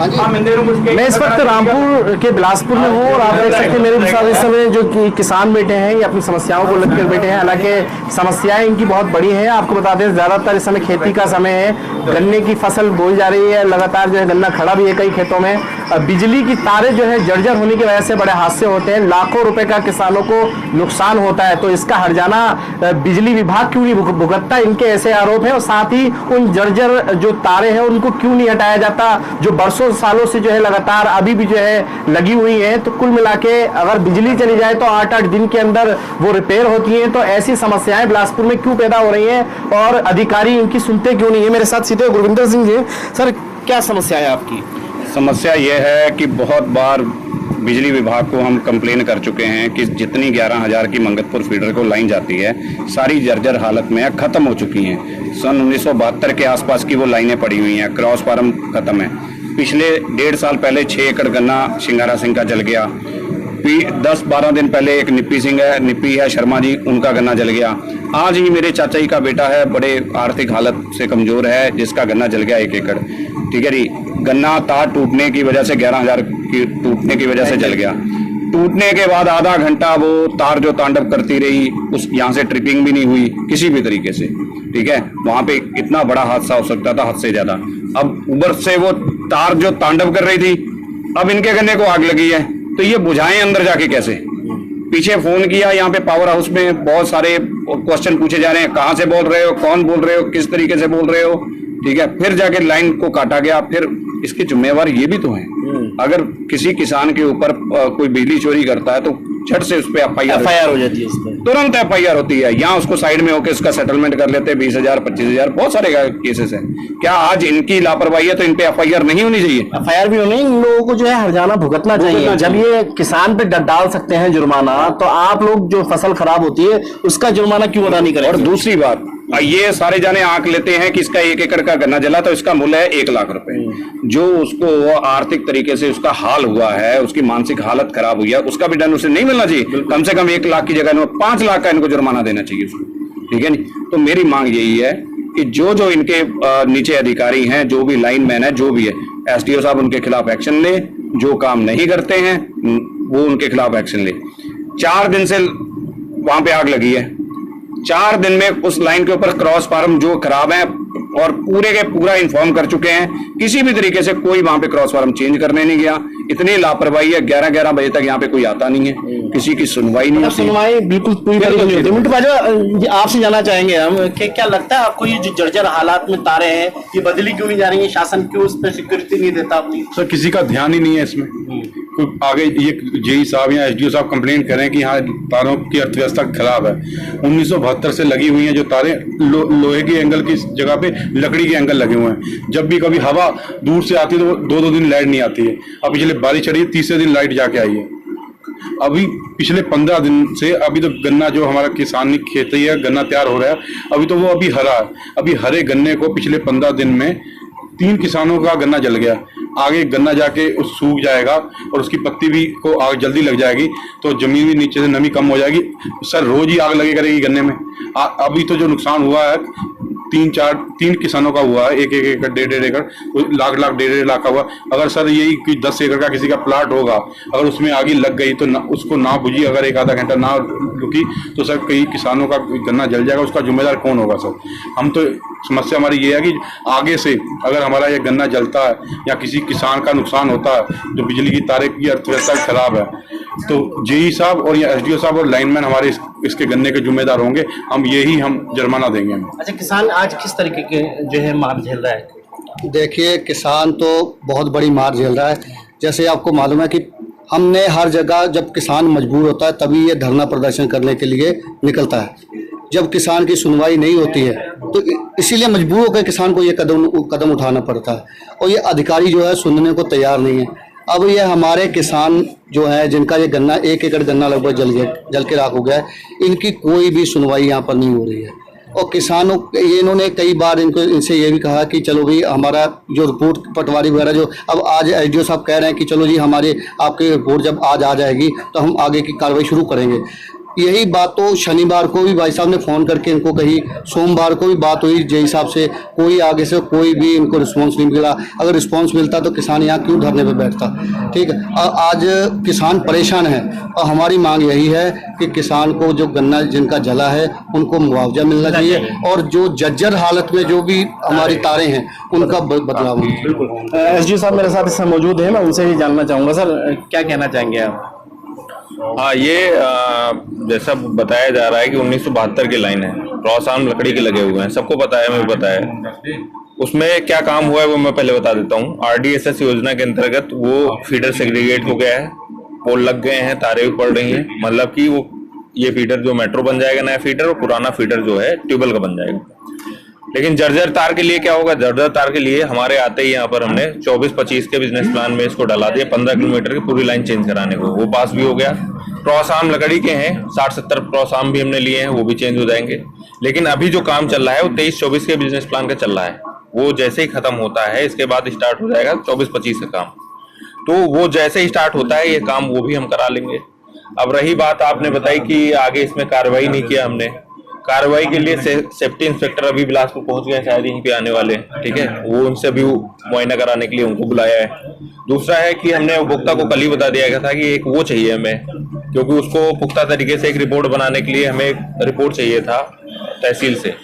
मैं इस वक्त रामपुर के बिलासपुर में हूँ और आप देख सकते हैं मेरे साथ इस समय जो कि किसान बैठे हैं ये अपनी समस्याओं को लेकर बैठे हैं। हालांकि समस्याएं इनकी बहुत बड़ी हैं। आपको बता दें ज़्यादातर इस समय खेती का समय है, गन्ने की फसल बोई जा रही है, लगातार जो है गन्ना खड़ा भी है कई खेतों में। बिजली की तारें जो है जर्जर होने की वजह से बड़े हादसे होते हैं, लाखों रुपए का किसानों को नुकसान होता है। तो इसका हर्जाना बिजली विभाग क्यों नहीं भुगतता, इनके ऐसे आरोप हैं। और साथ ही उन जर्जर जो तारें हैं उनको क्यों नहीं हटाया जाता, जो बरसों सालों से जो है लगातार अभी भी जो है लगी हुई है। तो कुल मिला के अगर बिजली चली जाए तो 8-8 दिन के अंदर वो रिपेयर होती है। तो ऐसी समस्याएं बिलासपुर में क्यों पैदा हो रही हैं और अधिकारी इनकी सुनते क्यों नहीं है। मेरे साथ सीधे गुरविंदर सिंह जी। सर, क्या समस्या है आपकी? समस्या ये है कि बहुत बार बिजली विभाग को हम कंप्लेन कर चुके हैं कि जितनी 11,000 की मंगतपुर फीडर को लाइन जाती है सारी जर्जर हालत में ख़त्म हो चुकी हैं। सन 1972 के आसपास की वो लाइनें पड़ी हुई हैं, क्रॉस फार्म ख़त्म है। पिछले 1.5 साल पहले 6 एकड़ गन्ना शिंगारा सिंह का जल गया। 10-12 दिन पहले एक निप्पी है शर्मा जी, उनका गन्ना जल गया। आज ही मेरे चाचा जी का बेटा है, बड़े आर्थिक हालत से कमज़ोर है, जिसका गन्ना जल गया 1 एकड़। ठीक है जी, गन्ना तार टूटने की वजह से 11,000 की टूटने की वजह से जल गया। टूटने के बाद आधा घंटा वो तार जो तांडव करती रही, उस यहाँ से ट्रिपिंग भी नहीं हुई किसी भी तरीके से। ठीक है, वहाँ पे इतना बड़ा हादसा हो सकता था, हद से ज़्यादा। अब ऊपर से वो तार जो तांडव कर रही थी, अब इनके गन्ने को आग लगी है, तो ये बुझाएं अंदर जाके कैसे। पीछे फोन किया, यहाँ पे पावर हाउस में बहुत सारे क्वेश्चन पूछे जा रहे हैं, कहाँ से बोल रहे हो, कौन बोल रहे हो, किस तरीके से बोल रहे हो। ठीक है, फिर जाके लाइन को काटा गया। फिर इसके जिम्मेवार ये भी तो हैं। अगर किसी किसान के ऊपर कोई बिजली चोरी करता है तो झट से उस पर एफआईआर हो जाती है, तुरंत एफआईआर होती है। यहाँ उसको साइड में होकर उसका सेटलमेंट कर लेते हैं 20,000 25,000, बहुत सारे केसेस हैं। क्या आज इनकी लापरवाही है तो इन पे एफआईआर नहीं होनी चाहिए? एफआईआर भी होनी, इन लोगों को जो है हर्जाना भुगतना चाहिए। जब ये किसान पे डाल सकते हैं जुर्माना, तो आप लोग जो फसल खराब होती है उसका जुर्माना क्यों अदा नहीं करें? और दूसरी बात, ये सारे जाने आंक लेते हैं कि इसका 1 एकड़ का गन्ना जला तो इसका मूल्य है 1 लाख रुपए। जो उसको आर्थिक तरीके से उसका हाल हुआ है, उसकी मानसिक हालत खराब हुई है, उसका भी दंड उसे नहीं मिलना चाहिए? कम से कम 1 लाख की जगह 5 लाख का इनको जुर्माना देना चाहिए उसको। ठीक है नी? तो मेरी मांग यही है कि जो जो इनके नीचे अधिकारी हैं, जो भी लाइनमैन है, जो भी है, एसडीओ साहब उनके खिलाफ एक्शन ले। जो काम नहीं करते हैं वो उनके खिलाफ एक्शन ले। 4 दिन से वहां पे आग लगी है, 4 दिन में उस लाइन के ऊपर क्रॉस फार्म जो खराब है और पूरे के पूरा इन्फॉर्म कर चुके हैं, किसी भी तरीके से कोई वहां पे क्रॉस फार्म चेंज करने नहीं गया। इतनी लापरवाही है, 11-11 बजे तक यहाँ पे कोई आता नहीं है, किसी की सुनवाई नहीं होती। सुनवाई बिल्कुल पूरी तरीके नहीं होती। मिंटू भाई, आपसे जानना चाहेंगे हम कि क्या लगता है आपको ये जो जर्जर हालात में तारे हैं ये बदली क्यों नहीं जा रही है? शासन क्यों इस पर सिक्योरिटी नहीं देता अपनी? सर, किसी का ध्यान ही नहीं है इसमें। कोई आगे ये जेई साहब या एसडीओ साहब कंप्लेंट करें कि हाँ तारों की अर्थव्यवस्था खराब है। 1972 से लगी हुई हैं जो तारें, लोहे की एंगल की जगह पे लकड़ी के एंगल लगे हुए हैं। जब भी कभी हवा दूर से आती है तो 2-2 दिन लाइट नहीं आती है। अब पिछले बारिश चढ़ी, तीसरे दिन लाइट जाके आई है। अभी पिछले 15 दिन से अभी तो गन्ना जो हमारा किसानी खेती है, गन्ना तैयार हो रहा है, अभी तो वो अभी हरा है। अभी हरे गन्ने को पिछले 15 दिन में 3 किसानों का गन्ना जल गया। आगे गन्ना जाके उस सूख जाएगा और उसकी पत्ती भी को आग जल्दी लग जाएगी, तो जमीन भी नीचे से नमी कम हो जाएगी। सर, रोज ही आग लगे करेगी गन्ने में। अभी तो जो नुकसान हुआ है 3 किसानों का हुआ है, 1-1 एकड़ 1.5 एकड़, लाख 1.5 लाख का हुआ। अगर सर यही कोई 10 एकड़ का किसी का प्लाट होगा, अगर उसमें आगे लग गई तो उसको ना बुझी, अगर 1-आधा घंटा ना रुकी तो सर कई किसानों का गन्ना जल जाएगा। उसका जिम्मेदार कौन होगा सर? हम तो समस्या हमारी ये है कि आगे से अगर हमारा ये गन्ना जलता है या किसी किसान का नुकसान होता है, जो बिजली की तारें की अर्थव्यवस्था खराब है, तो जेई साहब और या एसडीओ साहब और लाइनमैन हमारे इसके गन्ने के जिम्मेदार होंगे। हम जुर्माना देंगे। अच्छा, किसान आज किस तरीके के जो है मार झेल रहा है? देखिए, किसान तो बहुत बड़ी मार झेल रहा है। जैसे आपको मालूम है कि हमने हर जगह जब किसान मजबूर होता है तभी ये धरना प्रदर्शन करने के लिए निकलता है। जब किसान की सुनवाई नहीं होती है तो इसीलिए मजबूर होकर किसान को ये कदम उठाना पड़ता है, और ये अधिकारी जो है सुनने को तैयार नहीं है। अब ये हमारे किसान जो है जिनका ये गन्ना 1 एकड़ गन्ना लगभग जल के राख हो गया है, इनकी कोई भी सुनवाई यहाँ पर नहीं हो रही है। और किसानों इन्होंने कई बार इनसे ये भी कहा कि चलो भाई हमारा जो रिपोर्ट पटवारी वगैरह जो अब आज एसडीओ साहब कह रहे हैं कि चलो जी हमारे आपकी रिपोर्ट जब आज आ जाएगी तो हम आगे की कार्रवाई शुरू करेंगे। यही बात तो शनिवार को भी भाई साहब ने फ़ोन करके इनको कही, सोमवार को भी बात हुई जेई साहब से, कोई आगे से कोई भी इनको रिस्पांस नहीं मिला। अगर रिस्पांस मिलता तो किसान यहाँ क्यों धरने पे बैठता। ठीक है, आज किसान परेशान है और हमारी मांग यही है कि किसान को जो गन्ना जिनका जला है उनको मुआवजा मिलना चाहिए और जो जर्जर हालत में जो भी हमारी तारें हैं उनका बदलाव होना चाहिए। बिल्कुल। एसडीओ साहब मेरे साथ इस समय मौजूद है, मैं उनसे भी जानना चाहूँगा। सर, क्या कहना चाहेंगे आप? हाँ, ये जैसा बताया जा रहा है कि 1972 की लाइन है, क्रॉस आर्म लकड़ी के लगे हुए हैं, सबको पता है, मुझे पता है। उसमें क्या काम हुआ है वो मैं पहले बता देता हूँ। RDSS योजना के अंतर्गत वो फीडर सेग्रीगेट हो गया है, पोल लग गए हैं, तारें भी पड़ रही हैं, मतलब कि वो ये फीडर जो मेट्रो बन जाएगा नया फीडर, और पुराना फीडर जो है ट्यूबवेल का बन जाएगा। लेकिन जर्जर तार के लिए क्या होगा? जर्जर तार के लिए हमारे आते ही यहाँ पर हमने 24-25 के बिजनेस प्लान में इसको डाला दिया, 15 किलोमीटर की पूरी लाइन चेंज कराने को, वो पास भी हो गया। क्रॉस आर्म लकड़ी के हैं, 60-70 क्रॉस आर्म भी हमने लिए हैं, वो भी चेंज हो जाएंगे। लेकिन अभी जो काम चल रहा है वो 23-24 के बिजनेस प्लान का चल रहा है, वो जैसे ही खत्म होता है इसके बाद स्टार्ट हो जाएगा 24-25 का काम। तो वो जैसे ही स्टार्ट होता है ये काम वो भी हम करा लेंगे। अब रही बात आपने बताई कि आगे इसमें कार्रवाई नहीं किया हमने, कार्रवाई के लिए सेफ्टी इंस्पेक्टर अभी बिलासपुर पहुंच गए, शायद यहीं पे आने वाले हैं। ठीक है, वो उनसे भी मुआयना कराने के लिए उनको बुलाया है। दूसरा है कि हमने उपभोक्ता को कल ही बता दिया गया था कि एक वो चाहिए हमें, क्योंकि उसको पुख्ता तरीके से एक रिपोर्ट बनाने के लिए हमें एक रिपोर्ट चाहिए था तहसील से,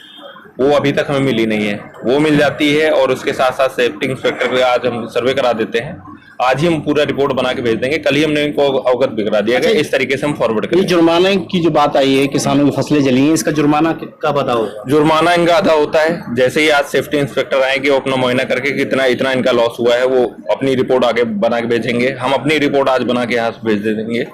वो अभी तक हमें मिली नहीं है। वो मिल जाती है और उसके साथ साथ सेफ्टी इंस्पेक्टर को आज हम सर्वे करा देते हैं, आज ही हम पूरा रिपोर्ट बना के भेज देंगे। कल ही हमने इनको अवगत भी करा दिया गया, इस तरीके से हम फॉरवर्ड करेंगे। जुर्माने की जो बात आई है, किसानों की फसलें जली हैं, इसका जुर्माना कब अदा होगा? जुर्माना इनका अदा होता है जैसे ही आज सेफ्टी इंस्पेक्टर आएंगे, वो अपना मुआयना करके कितना इतना इनका लॉस हुआ है वो अपनी रिपोर्ट आगे बना के भेजेंगे। हम अपनी रिपोर्ट आज बना के यहाँ से भेज देंगे,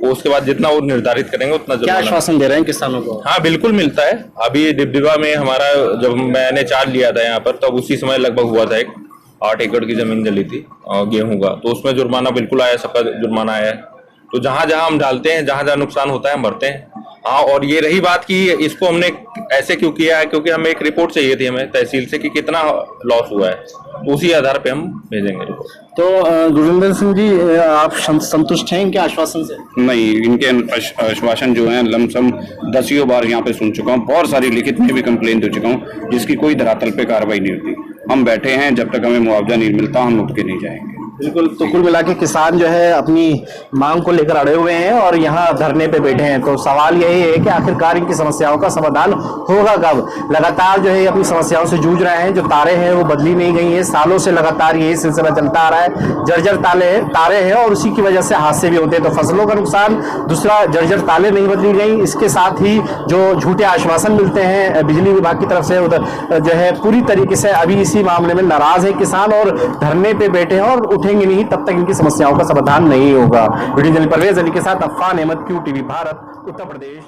उसके बाद जितना वो निर्धारित करेंगे उतना क्या आश्वासन दे रहे हैं किसानों को? हाँ बिल्कुल मिलता है। अभी डिबडिबा में हमारा जब मैंने चार्ज लिया था यहाँ पर, तब उसी समय लगभग हुआ था, 8 एकड़ की जमीन जली थी गेहूं का, तो उसमें जुर्माना बिल्कुल आया, सबका जुर्माना आया है। तो जहां जहां हम डालते हैं, जहां जहां नुकसान होता है हम भरते हैं। हाँ, और ये रही बात कि इसको हमने ऐसे क्यों किया है, क्योंकि हमें एक रिपोर्ट चाहिए थी हमें तहसील से कि कितना लॉस हुआ है, तो उसी आधार पे हम भेजेंगे रिपोर्ट। तो गुरविंदर सिंह जी, आप संतुष्ट हैं इनके आश्वासन से? नहीं, इनके आश्वासन जो है लमसम 10 बार यहाँ पे सुन चुका हूँ, बहुत सारी लिखित में भी कंप्लेन दे चुका हूँ, जिसकी कोई धरातल पे कार्रवाई नहीं होती। हम बैठे हैं, जब तक हमें मुआवजा नहीं मिलता हम उठ के नहीं जाएंगे। बिल्कुल। तो कुल मिला के किसान जो है अपनी मांग को लेकर अड़े हुए हैं और यहाँ धरने पे बैठे हैं। तो सवाल यही है कि आखिरकार इनकी समस्याओं का समाधान होगा कब? लगातार जो है अपनी समस्याओं से जूझ रहे हैं, जो तारें हैं वो बदली नहीं गई हैं, सालों से लगातार यही सिलसिला चलता आ रहा है। जर्जर तारे हैं और उसी की वजह से हादसे भी होते हैं। तो फसलों का नुकसान, दूसरा जर्जर ताले नहीं बदली गई, इसके साथ ही जो झूठे आश्वासन मिलते हैं बिजली विभाग की तरफ से, उधर जो है पूरी तरीके से अभी इसी मामले में नाराज है किसान और धरने पे बैठे हैं और उठेंगे नहीं तब तक इनकी समस्याओं का समाधान नहीं होगा। वीडियो जर्नलिस्ट परवेज अली के साथ अफान अहमद, QTV भारत, उत्तर प्रदेश।